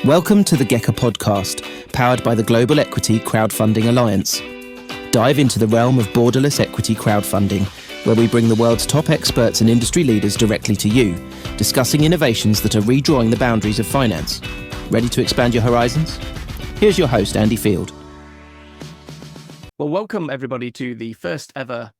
Welcome to the GECA podcast, powered by the Global Equity Crowdfunding Alliance. Dive into the realm of borderless equity crowdfunding, where we bring the world's top experts and industry leaders directly to you, discussing innovations that are redrawing the boundaries of finance. Ready to expand your horizons? Here's your host, Andy Field. Well, welcome everybody to the first ever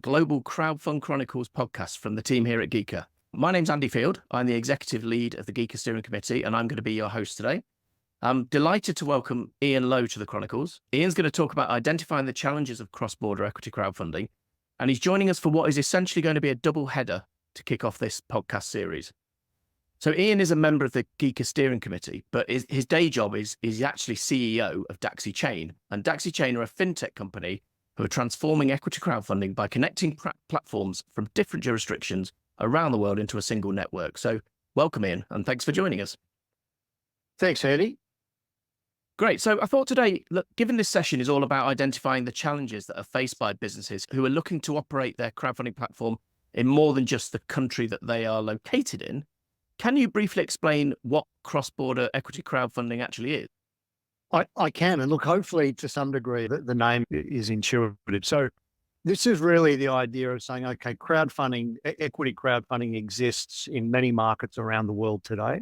Global Crowdfund Chronicles podcast from the team here at GECA. My name's Andy Field. I'm the executive lead of the GECA Steering Committee, and I'm going to be your host today. I'm delighted to welcome Ian Lowe to the Chronicles. Ian's going to talk about identifying the challenges of cross-border equity crowdfunding, and he's joining us for what is essentially going to be a double header to kick off this podcast series. So Ian is a member of the GECA Steering Committee, but his day job is actually CEO of Dacxi Chain. And Dacxi Chain are a fintech company who are transforming equity crowdfunding by connecting platforms from different jurisdictions around the world into a single network. So welcome, Ian, and thanks for joining us. Thanks, Andy. Great. So I thought today, look, given this session is all about identifying the challenges that are faced by businesses who are looking to operate their crowdfunding platform in more than just the country that they are located in, can you briefly explain what cross-border equity crowdfunding actually is? I can, and look, hopefully to some degree the name is intuitive. So this is really the idea of saying, okay, crowdfunding, equity crowdfunding exists in many markets around the world today,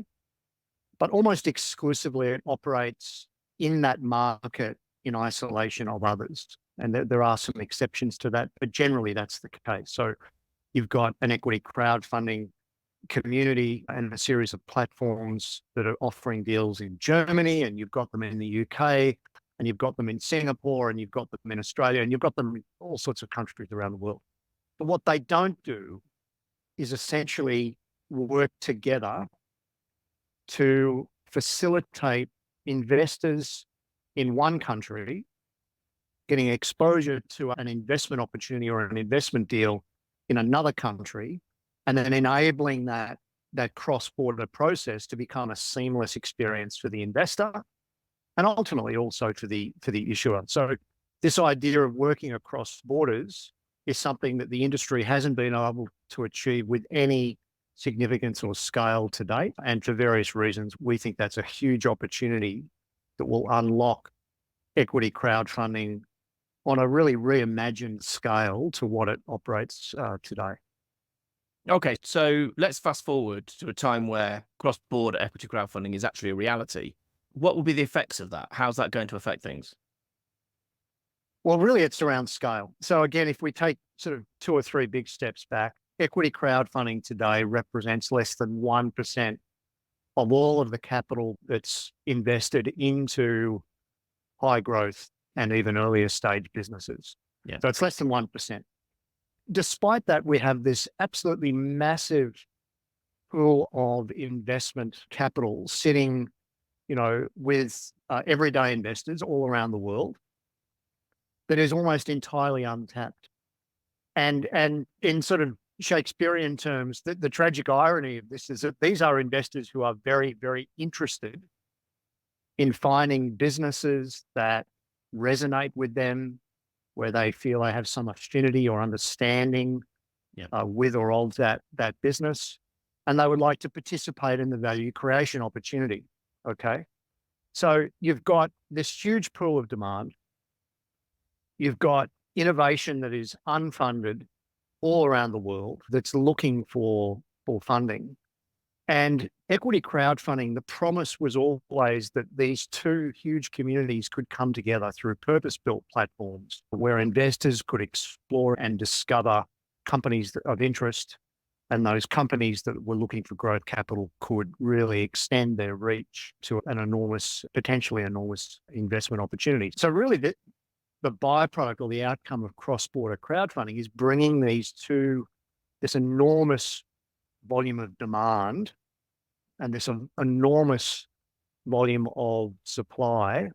but almost exclusively it operates in that market in isolation of others. And there are some exceptions to that, but generally that's the case. So you've got an equity crowdfunding community and a series of platforms that are offering deals in Germany, and you've got them in the UK, and you've got them in Singapore, and you've got them in Australia, and you've got them in all sorts of countries around the world. But what they don't do is essentially work together to facilitate investors in one country getting exposure to an investment opportunity or an investment deal in another country, and then enabling that cross-border process to become a seamless experience for the investor and ultimately also for the issuer. So this idea of working across borders is something that the industry hasn't been able to achieve with any significance or scale to date. And for various reasons, we think that's a huge opportunity that will unlock equity crowdfunding on a really reimagined scale to what it operates today. Okay, so let's fast forward to a time where cross-border equity crowdfunding is actually a reality. What will be the effects of that? How's that going to affect things? Well, really, it's around scale. So again, if we take sort of 2 or 3 big steps back, equity crowdfunding today represents less than 1% of all of the capital that's invested into high growth and even earlier stage businesses. Yeah. So it's less than 1%. Despite that, we have this absolutely massive pool of investment capital sitting, with everyday investors all around the world that is almost entirely untapped. And in sort of Shakespearean terms, the tragic irony of this is that these are investors who are very, very interested in finding businesses that resonate with them, where they feel they have some affinity or understanding with or of that business, and they would like to participate in the value creation opportunity. Okay, so you've got this huge pool of demand. You've got innovation that is unfunded all around the world that's looking for funding. And equity crowdfunding, the promise was always that these two huge communities could come together through purpose-built platforms where investors could explore and discover companies of interest, and those companies that were looking for growth capital could really extend their reach to an potentially enormous investment opportunity. So really the byproduct or the outcome of cross-border crowdfunding is bringing this enormous volume of demand and this enormous volume of supply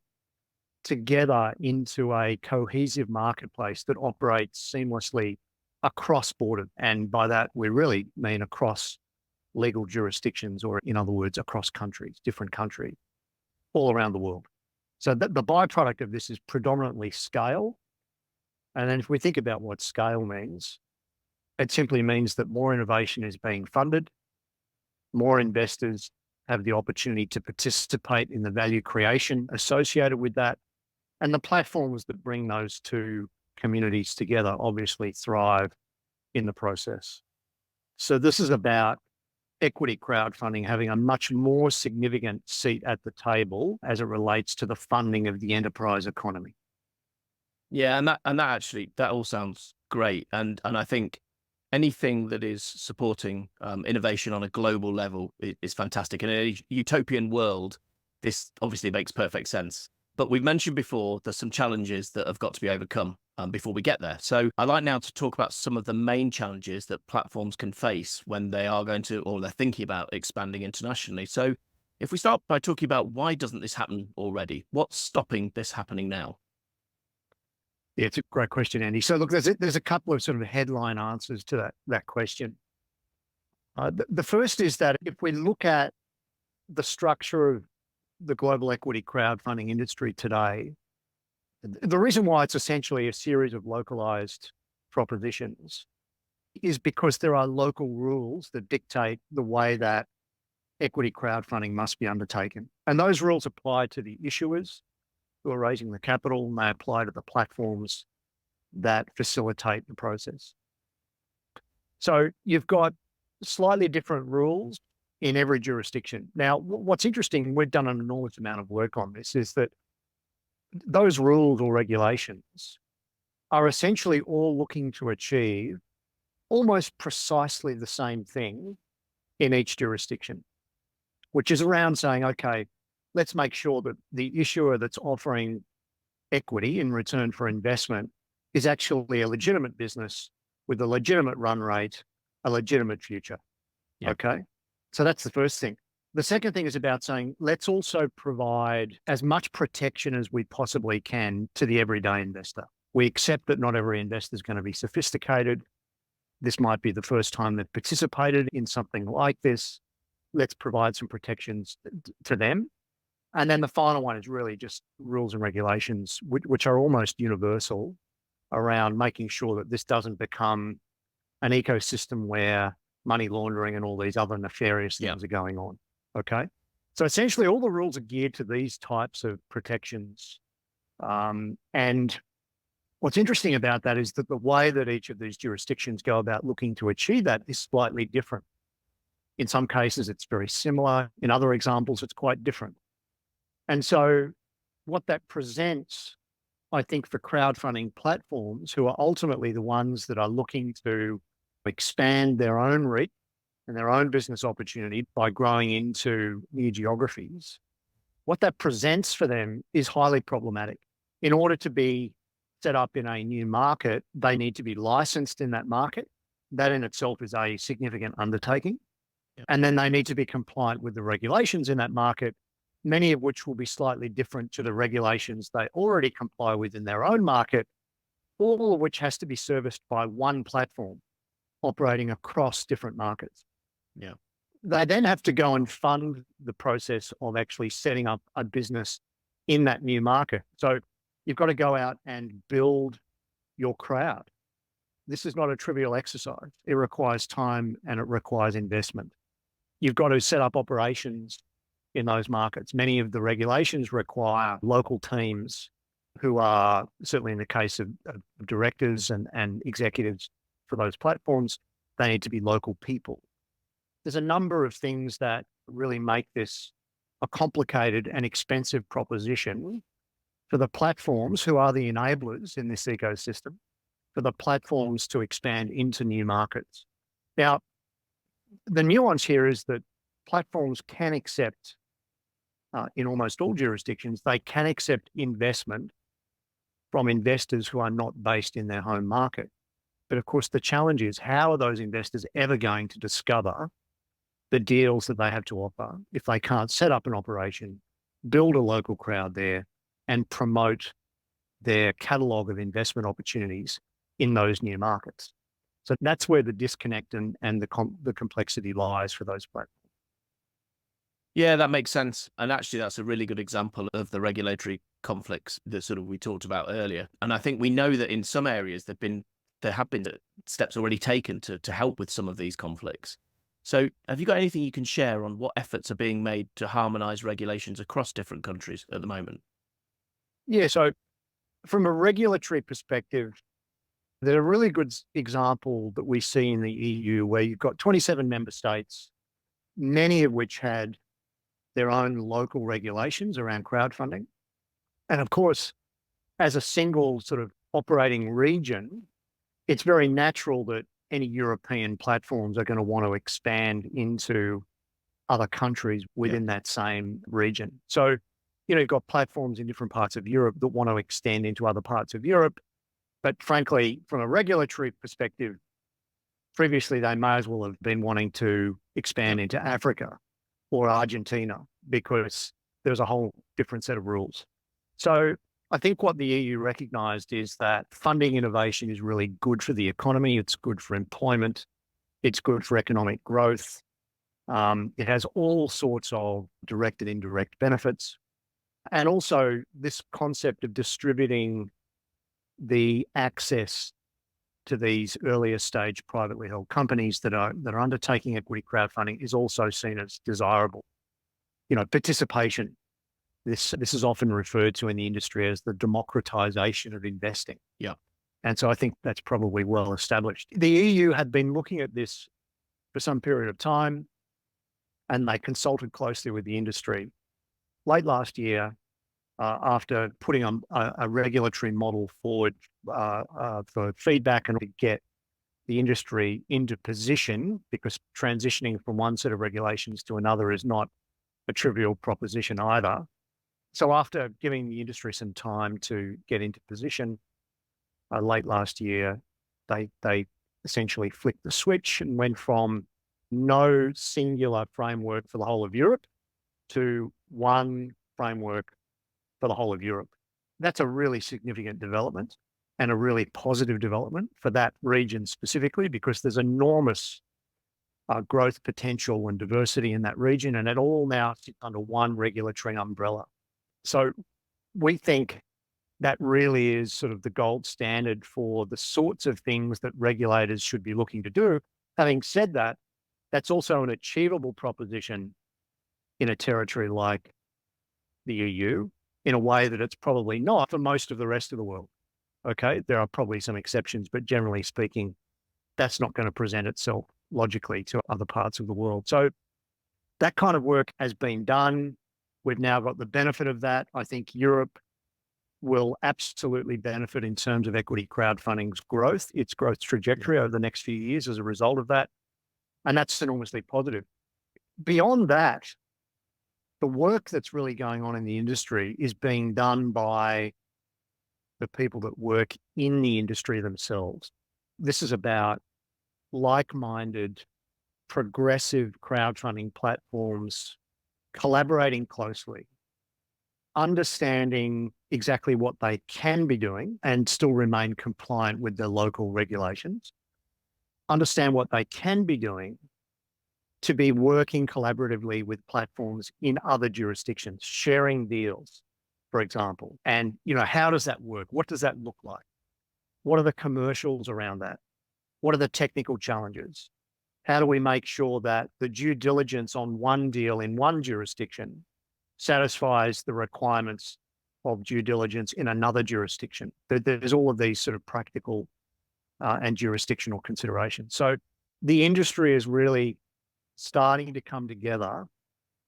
together into a cohesive marketplace that operates seamlessly across border. And by that, we really mean across legal jurisdictions, or in other words, across countries, different countries, all around the world. So the byproduct of this is predominantly scale. And then if we think about what scale means, it simply means that more innovation is being funded, more investors have the opportunity to participate in the value creation associated with that. And the platforms that bring those two communities together obviously thrive in the process. So this is about equity crowdfunding having a much more significant seat at the table as it relates to the funding of the enterprise economy. Yeah, and that all sounds great, and I think anything that is supporting innovation on a global level is fantastic. In a utopian world, this obviously makes perfect sense. But we've mentioned before there's some challenges that have got to be overcome before we get there. So I'd like now to talk about some of the main challenges that platforms can face when they are going to, or they're thinking about expanding internationally. So if we start by talking about why doesn't this happen already? What's stopping this happening now? Yeah, it's a great question, Andy. So look, there's a couple of sort of headline answers to that question. The first is that if we look at the structure of the global equity crowdfunding industry today, the reason why it's essentially a series of localized propositions is because there are local rules that dictate the way that equity crowdfunding must be undertaken. And those rules apply to the issuers who are raising the capital, and they apply to the platforms that facilitate the process. So you've got slightly different rules in every jurisdiction. Now, what's interesting, we've done an enormous amount of work on this, is that those rules or regulations are essentially all looking to achieve almost precisely the same thing in each jurisdiction, which is around saying, okay, let's make sure that the issuer that's offering equity in return for investment is actually a legitimate business with a legitimate run rate, a legitimate future. Yep. Okay. So that's the first thing. The second thing is about saying, let's also provide as much protection as we possibly can to the everyday investor. We accept that not every investor is going to be sophisticated. This might be the first time they've participated in something like this. Let's provide some protections to them. And then the final one is really just rules and regulations, which are almost universal, around making sure that this doesn't become an ecosystem where money laundering and all these other nefarious things are going on. Okay. So essentially all the rules are geared to these types of protections. And what's interesting about that is that the way that each of these jurisdictions go about looking to achieve that is slightly different. In some cases, it's very similar. In other examples, it's quite different. And so what that presents, I think, for crowdfunding platforms who are ultimately the ones that are looking to expand their own reach and their own business opportunity by growing into new geographies, what that presents for them is highly problematic. In order to be set up in a new market, they need to be licensed in that market. That in itself is a significant undertaking. Yep. And then they need to be compliant with the regulations in that market, many of which will be slightly different to the regulations they already comply with in their own market, all of which has to be serviced by one platform operating across different markets. Yeah. They then have to go and fund the process of actually setting up a business in that new market. So you've got to go out and build your crowd. This is not a trivial exercise. It requires time and it requires investment. You've got to set up operations in those markets. Many of the regulations require local teams who are, certainly in the case of directors and executives for those platforms, they need to be local people. There's a number of things that really make this a complicated and expensive proposition for the platforms who are the enablers in this ecosystem, for the platforms to expand into new markets. Now, the nuance here is that platforms can accept, in almost all jurisdictions, they can accept investment from investors who are not based in their home market. But of course, the challenge is, how are those investors ever going to discover the deals that they have to offer if they can't set up an operation, build a local crowd there, and promote their catalogue of investment opportunities in those new markets? So that's where the disconnect and the complexity lies for those platforms. Yeah, that makes sense. And actually, that's a really good example of the regulatory conflicts that sort of we talked about earlier. And I think we know that in some areas there have been steps already taken to help with some of these conflicts. So have you got anything you can share on what efforts are being made to harmonise regulations across different countries at the moment? Yeah, so from a regulatory perspective, there's a really good example that we see in the EU where you've got 27 member states, many of which had their own local regulations around crowdfunding. And of course, as a single sort of operating region, it's very natural that any European platforms are going to want to expand into other countries within that same region. So, you've got platforms in different parts of Europe that want to extend into other parts of Europe. But frankly, from a regulatory perspective, previously they may as well have been wanting to expand into Africa or Argentina because there's a whole different set of rules. So I think what the EU recognized is that funding innovation is really good for the economy. It's good for employment. It's good for economic growth. It has all sorts of direct and indirect benefits. And also this concept of distributing the access to these earlier stage privately held companies that are undertaking equity crowdfunding is also seen as desirable. Participation. This is often referred to in the industry as the democratization of investing. Yeah. And so I think that's probably well established. The EU had been looking at this for some period of time, and they consulted closely with the industry. Late last year, after putting a regulatory model forward for feedback and to get the industry into position, because transitioning from one set of regulations to another is not a trivial proposition either. So after giving the industry some time to get into position, late last year, they essentially flicked the switch and went from no singular framework for the whole of Europe to one framework for the whole of Europe. That's a really significant development and a really positive development for that region specifically, because there's enormous growth potential and diversity in that region, and it all now sits under one regulatory umbrella. So we think that really is sort of the gold standard for the sorts of things that regulators should be looking to do. Having said that, that's also an achievable proposition in a territory like the EU in a way that it's probably not for most of the rest of the world. Okay, there are probably some exceptions, but generally speaking, that's not going to present itself logically to other parts of the world. So that kind of work has been done. We've now got the benefit of that. I think Europe will absolutely benefit in terms of equity crowdfunding's growth, its growth trajectory over the next few years as a result of that. And that's enormously positive. Beyond that, the work that's really going on in the industry is being done by the people that work in the industry themselves. This is about like-minded, progressive crowdfunding platforms collaborating closely, understanding exactly what they can be doing and still remain compliant with their local regulations, understand what they can be doing to be working collaboratively with platforms in other jurisdictions, sharing deals, for example. And, how does that work? What does that look like? What are the commercials around that? What are the technical challenges? How do we make sure that the due diligence on one deal in one jurisdiction satisfies the requirements of due diligence in another jurisdiction? There's all of these sort of practical and jurisdictional considerations. So the industry is really starting to come together,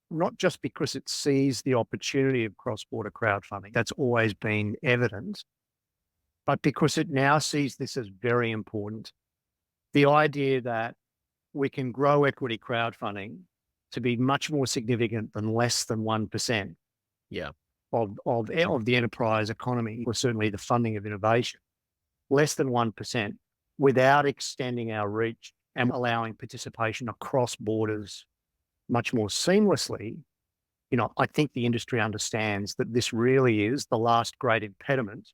not just because it sees the opportunity of cross-border crowdfunding, that's always been evident, but because it now sees this as very important. The idea that we can grow equity crowdfunding to be much more significant than less than 1% of the enterprise economy, or certainly the funding of innovation, less than 1%, without extending our reach and allowing participation across borders much more seamlessly. I think the industry understands that this really is the last great impediment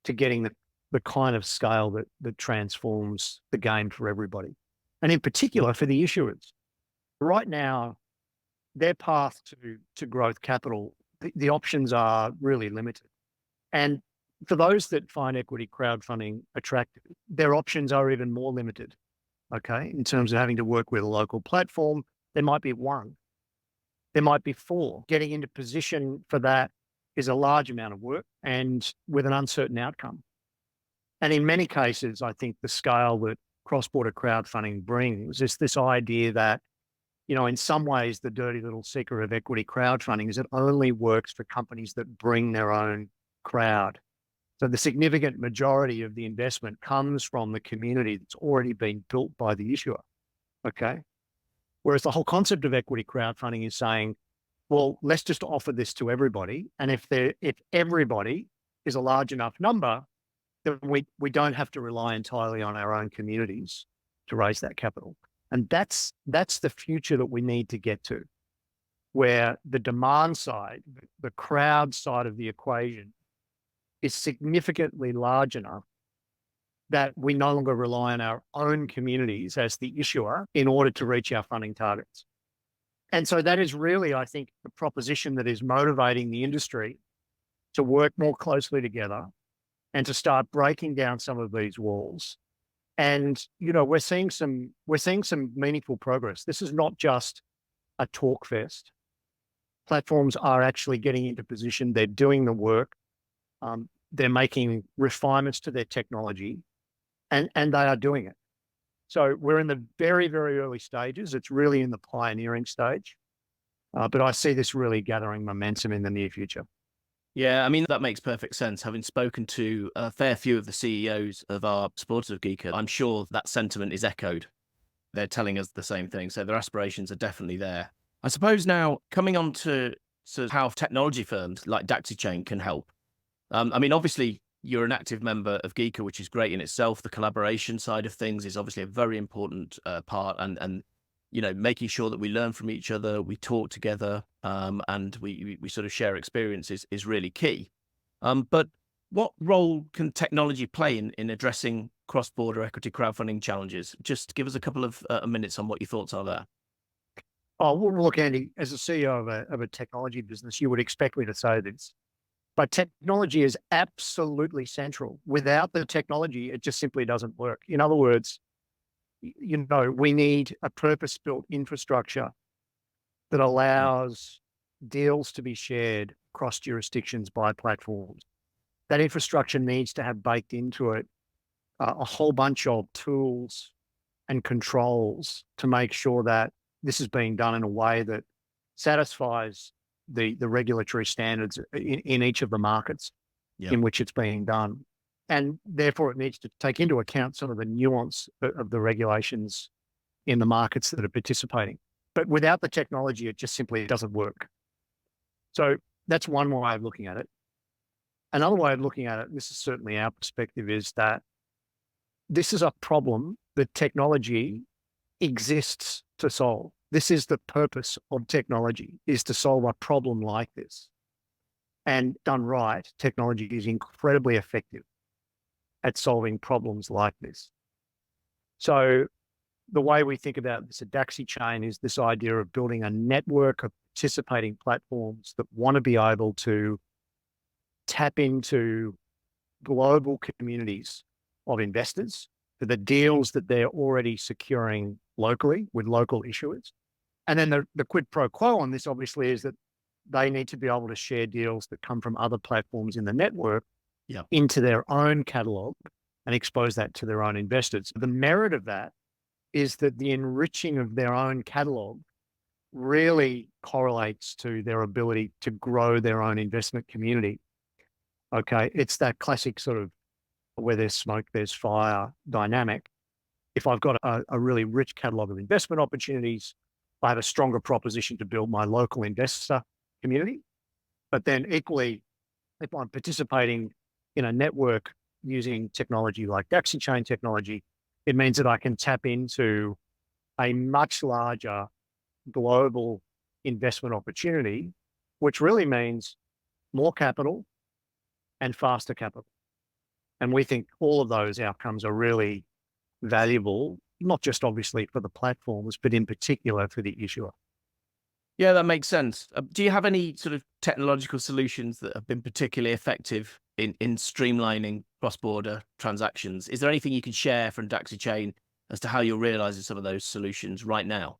to getting the kind of scale that transforms the game for everybody. And in particular for the issuers. Right now, their path to growth capital, the options are really limited. And for those that find equity crowdfunding attractive, their options are even more limited. Okay. In terms of having to work with a local platform, there might be one, there might be four. Getting into position for that is a large amount of work and with an uncertain outcome. And in many cases, I think the scale that cross-border crowdfunding brings is this idea that, in some ways, the dirty little secret of equity crowdfunding is it only works for companies that bring their own crowd. So the significant majority of the investment comes from the community that's already been built by the issuer. Okay. Whereas the whole concept of equity crowdfunding is saying, well, let's just offer this to everybody. And if everybody is a large enough number, then we don't have to rely entirely on our own communities to raise that capital. And that's the future that we need to get to, where the demand side, the crowd side of the equation is significantly large enough that we no longer rely on our own communities as the issuer in order to reach our funding targets. And so that is really, I think, the proposition that is motivating the industry to work more closely together and to start breaking down some of these walls. And, we're seeing some meaningful progress. This is not just a talk fest. Platforms are actually getting into position. They're doing the work. They're making refinements to their technology and they are doing it. So we're in the very, very early stages. It's really in the pioneering stage. But I see this really gathering momentum in the near future. Yeah, I mean, that makes perfect sense. Having spoken to a fair few of the CEOs of our supporters of GECA, I'm sure that sentiment is echoed. They're telling us the same thing. So their aspirations are definitely there. I suppose now, coming on to sort of how technology firms like Dacxi Chain can help. I mean, obviously, you're an active member of GECA, which is great in itself. The collaboration side of things is obviously a very important part, and making sure that we learn from each other, we talk together, and we sort of share experiences is really key. But what role can technology play in addressing cross-border equity crowdfunding challenges? Just give us a couple of minutes on what your thoughts are there. Oh, well, look, Andy, as a CEO of a technology business, you would expect me to say this. But technology is absolutely central. Without the technology, it just simply doesn't work. In other words, we need a purpose-built infrastructure that allows deals to be shared across jurisdictions by platforms. That infrastructure needs to have baked into it a whole bunch of tools and controls to make sure that this is being done in a way that satisfies the regulatory standards in each of the markets in which it's being done. And therefore, it needs to take into account some of the nuance of the regulations in the markets that are participating. But without the technology, it just simply doesn't work. So that's one way of looking at it. Another way of looking at it, this is certainly our perspective, is that this is a problem that technology exists to solve. This is the purpose of technology, is to solve a problem like this. And done right, technology is incredibly effective at solving problems like this. So the way we think about this at Dacxi Chain is this idea of building a network of participating platforms that want to be able to tap into global communities of investors for the deals that they're already securing locally with local issuers. And then the quid pro quo on this obviously is that they need to be able to share deals that come from other platforms in the network into their own catalog and expose that to their own investors. The merit of that is that the enriching of their own catalog really correlates to their ability to grow their own investment community. Okay, it's that classic sort of where there's smoke, there's fire dynamic. If I've got a really rich catalog of investment opportunities, I have a stronger proposition to build my local investor community. But then equally, if I'm participating in a network using technology like Dacxi Chain technology, it means that I can tap into a much larger global investment opportunity, which really means more capital and faster capital. And we think all of those outcomes are really valuable, not just obviously for the platforms, but in particular for the issuer. Yeah, that makes sense. Do you have any sort of technological solutions that have been particularly effective in streamlining cross-border transactions? Is there anything you can share from Dacxi Chain as to how you're realizing some of those solutions right now?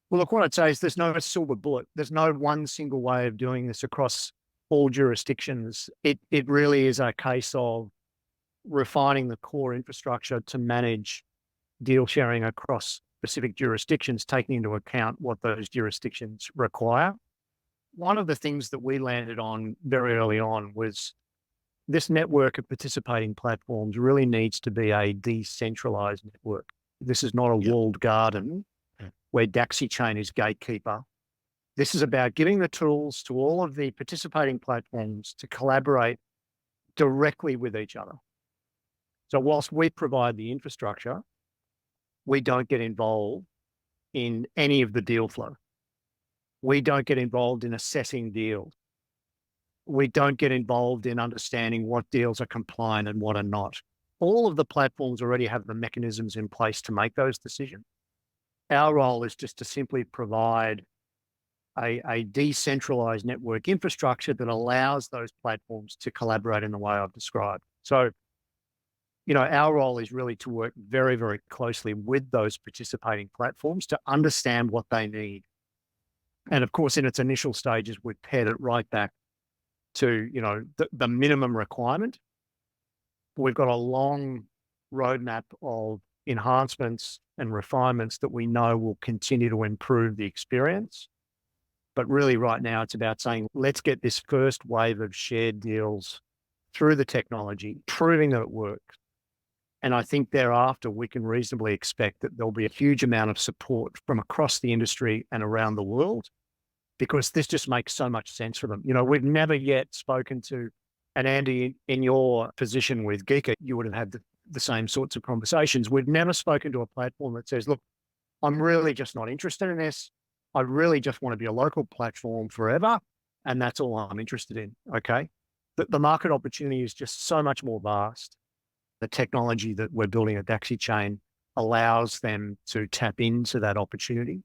Well, look, what I'd say is there's no silver bullet. There's no one single way of doing this across all jurisdictions. It really is a case of refining the core infrastructure to manage deal sharing across specific jurisdictions, taking into account what those jurisdictions require. One of the things that we landed on very early on was this network of participating platforms really needs to be a decentralized network. This is not a walled garden where Dacxi Chain is gatekeeper. This is about giving the tools to all of the participating platforms to collaborate directly with each other. So whilst we provide the infrastructure, we don't get involved in any of the deal flow. We don't get involved in assessing deals. We don't get involved in understanding what deals are compliant and what are not. All of the platforms already have the mechanisms in place to make those decisions. Our role is just to simply provide a decentralized network infrastructure that allows those platforms to collaborate in the way I've described. So, our role is really to work very, very closely with those participating platforms to understand what they need. And of course, in its initial stages, we've paired it right back to, the minimum requirement. We've got a long roadmap of enhancements and refinements that we know will continue to improve the experience. But really right now, it's about saying, let's get this first wave of shared deals through the technology, proving that it works. And I think thereafter, we can reasonably expect that there'll be a huge amount of support from across the industry and around the world, because this just makes so much sense for them. We've never yet spoken to, and Andy, in your position with GECA, you would have had the same sorts of conversations. We've never spoken to a platform that says, look, I'm really just not interested in this. I really just want to be a local platform forever. And that's all I'm interested in. Okay. The market opportunity is just so much more vast. The technology that we're building at Dacxi Chain allows them to tap into that opportunity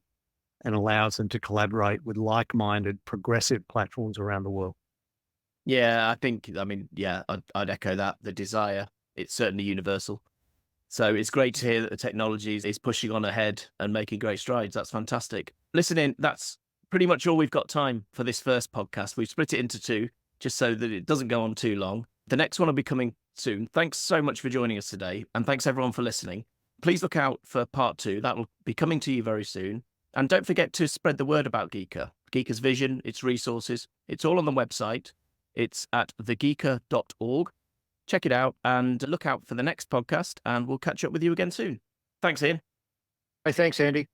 and allows them to collaborate with like-minded, progressive platforms around the world. Yeah, I'd echo that. The desire, it's certainly universal. So it's great to hear that the technology is pushing on ahead and making great strides. That's fantastic. Listen, that's pretty much all we've got time for this first podcast. We've split it into two just so that it doesn't go on too long. The next one will be coming soon. Thanks so much for joining us today. And thanks everyone for listening. Please look out for part 2. That will be coming to you very soon. And don't forget to spread the word about GECA. GECA's vision, its resources, it's all on the website. It's at thegeca.org. Check it out and look out for the next podcast, and we'll catch up with you again soon. Thanks, Ian. Hey, thanks, Andy.